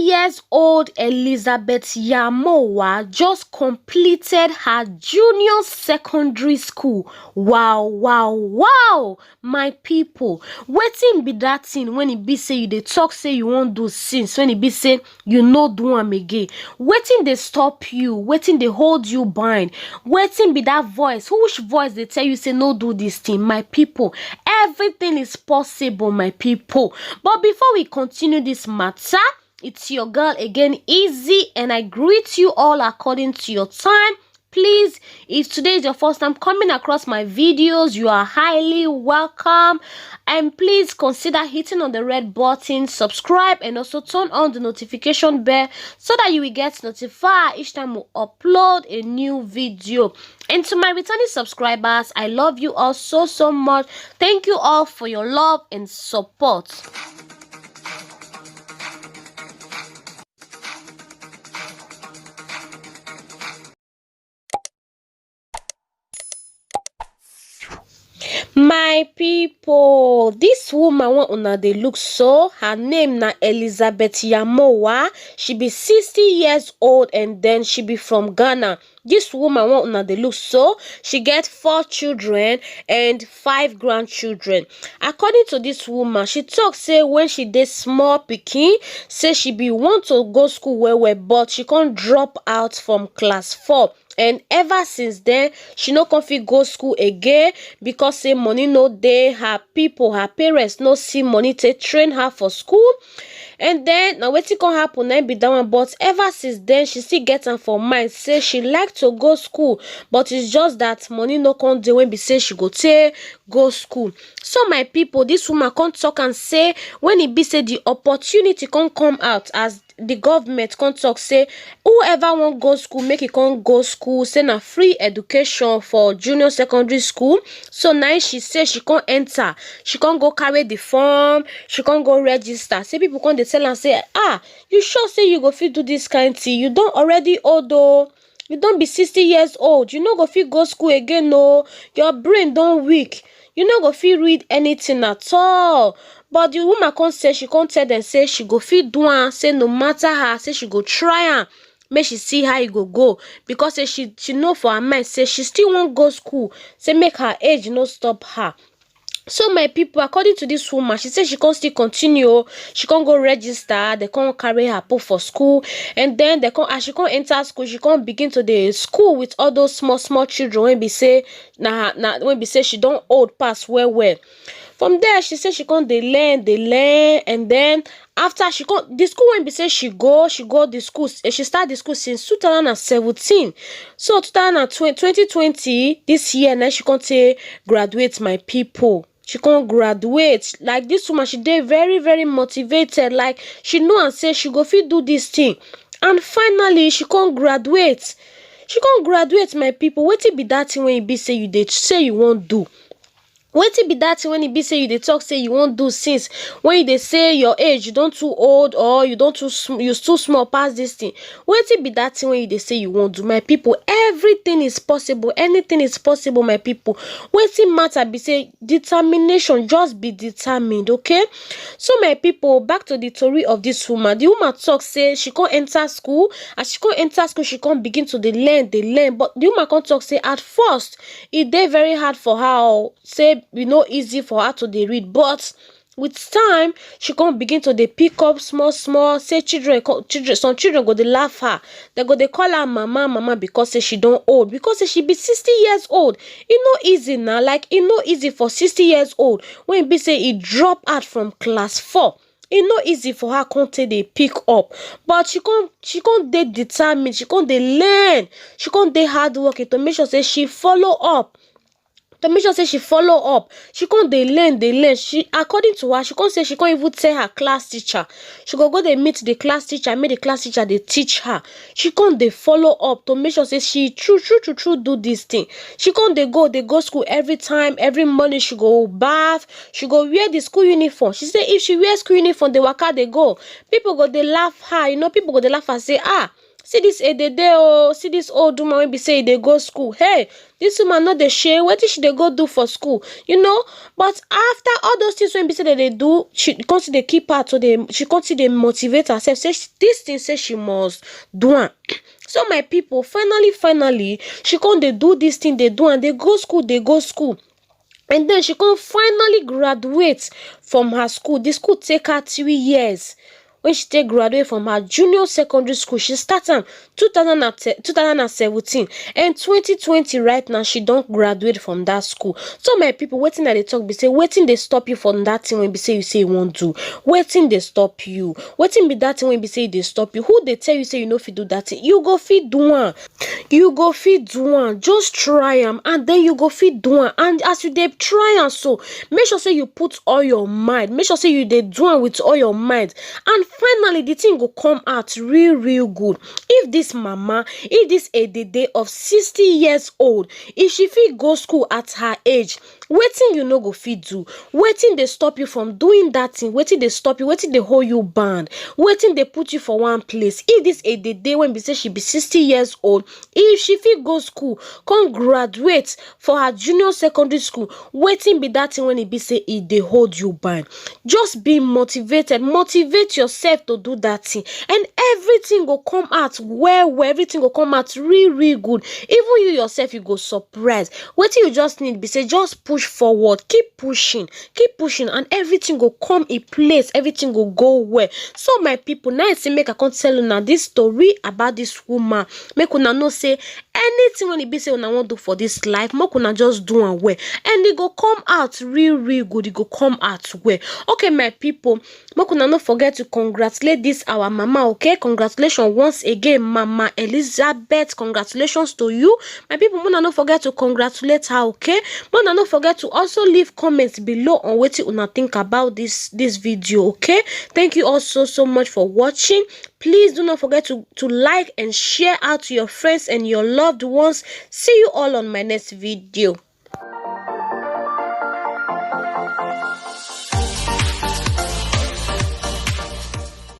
years old Elizabeth Yamowa just completed her junior secondary school. Wow, my people. Wetin be that thing when it be say you dey talk say you won't do since, when it be say you no do am again? Wetin dey stop you? Wetin dey hold you bind? Wetin be that voice? Which voice they tell you say no do this thing? My people, everything is possible, my people. But before we continue this matter, it's your girl again, Easy, and I greet you all according to your time. Please, if today is your first time coming across my videos, you are highly welcome. And please consider hitting on the red button, subscribe, and also turn on the notification bell so that you will get notified each time we upload a new video. And to my returning subscribers, I love you all so much. Thank you all for your love and support. My people, this woman want una dey look so. Her name na Elizabeth Yamowa. She be 60 years old and then she be from Ghana. This woman want una dey look so. She get 4 children and 5 grandchildren. According to this woman, she talk say when she dey small pikin, say she be want to go school well, but she can't drop out from class 4. And ever since then, she no come fit go school again because say money no dey. Her parents no see money to train her for school. And then now wetin come happen na be that one. But ever since then, she still get am for mind say she like to go school, but it's just that money no come dey when be say she go take go school. So my people, this woman come talk and say when it be say the opportunity come out, as the government come talk say whoever want go school make it come go school, say na free education for junior secondary school. So now she say she can't enter, she can't go carry the form, she can't go register. Say people come dey tell and say, you sure say you go fit do this kind thing? You don't already old though. You don't be 60 years old. You no go fit go school again, no. Your brain don't weak. You no go fit read anything at all. But the woman can't say, she can't tell them say she go fit do am, say no matter her, say she go try am, make she see how it go. Because say she know for her mind, say she still won't go school, say make her age no stop her. So my people, according to this woman, she said she can't still continue. She can't go register. They can't carry her put for school, and then they can't. As she can't enter school, she can't begin to the school with all those small children. When be say when be say she don't old pass well. From there, she said she can't they learn, and then after she can't the school when be say she go the school. She start the school since 2017. So 2020 this year now she can't graduate, my people. She can't graduate. Like this woman, she dey very motivated. Like she know and say she go fit do this thing, and finally she can't graduate. She can't graduate, my people. Wetin be that thing when you be say you dey say you won't do? Wetin be that when it be say you dey talk say you won't do since, when they say your age you don't too old or you don't too you too small past this thing? Wetin be that when you dey say you won't do? My people, everything is possible. Anything is possible, my people. Wetin matter be say determination. Just be determined, okay? So my people, back to the story of this woman. The woman talk say she can't enter school. As she can't enter school, she can't begin to learn. But the woman can't talk say at first it dey very hard for her. Say easy for her to read, but with time she can't begin to pick up small. Say some children go dey laugh her. They go dey call her mama because say she don't old, because say she be 60 years old. It no easy now. Like it no easy for 60 years old when it be say it drop out from class 4. It no easy for her can't they pick up, but she can't dey determined. She can't dey learn. She can't dey hard working to make sure say she follow up. She can't dey learn. She, according to her, she can't say she can't even tell her class teacher. She go dey meet the class teacher, make the class teacher they teach her. She can't dey follow up to make sure say she true do this thing. She can't dey go school every time. Every morning she go bath. She go wear the school uniform. She say if she wear school uniform, the waka they go. People go they laugh her. People go they laugh and say see this edede oh, see this old woman wey be say they go school. Hey, this woman not the shame. What did she they go do for school? You know, but after all those things when be say that they do, she consider they keep her to she consider they motivate herself. Say this thing say she must do it. So my people, finally, she can't they do this thing they do and they go school. And then she can finally graduate from her school. The school take her 3 years. When she take graduate from her junior secondary school, she started 2017 and 2020 right now she don't graduate from that school. So my people, waiting that they talk be say waiting they stop you from that thing when be say you say you won't do. Waiting they stop you. Waiting be that thing when be say they stop you. Who they tell you say you know fit do that thing? You go fit do one. You go fit do one. Just try them and then you go fit do one. And as you they try and so make sure say you put all your mind. Make sure say you they do one with all your mind. And finally the thing go come out real good. If this mama, if this edede of 60 years old, if she fit go school at her age, waiting you no go fit do, waiting they stop you from doing that thing, waiting they stop you, waiting they hold you banned, waiting they put you for one place. If this edede when be say she be 60 years old, if she fit go school, come graduate for her junior secondary school, waiting be that thing when it be say it they hold you banned. Just be motivated, motivate yourself to do that thing, and everything will come out well, everything will come out real good. Even you yourself you go surprise. What you just need be say just push forward, keep pushing, and everything will come in place, everything will go well. So my people, now I say make I can't tell you now this story about this woman, make una know say anything when it be say una want do for this life, make una just do and well, and it go come out real good, it go come out well. Okay my people, make una not forget to congratulate this our mama. Okay, congratulations once again, Mama Elizabeth. Congratulations to you, my people. Mona not forget to congratulate her. Okay, Mona not forget to also leave comments below on what you una think about this video. Okay, thank you all so much for watching. Please do not forget to like and share out to your friends and your loved ones. See you all on my next video.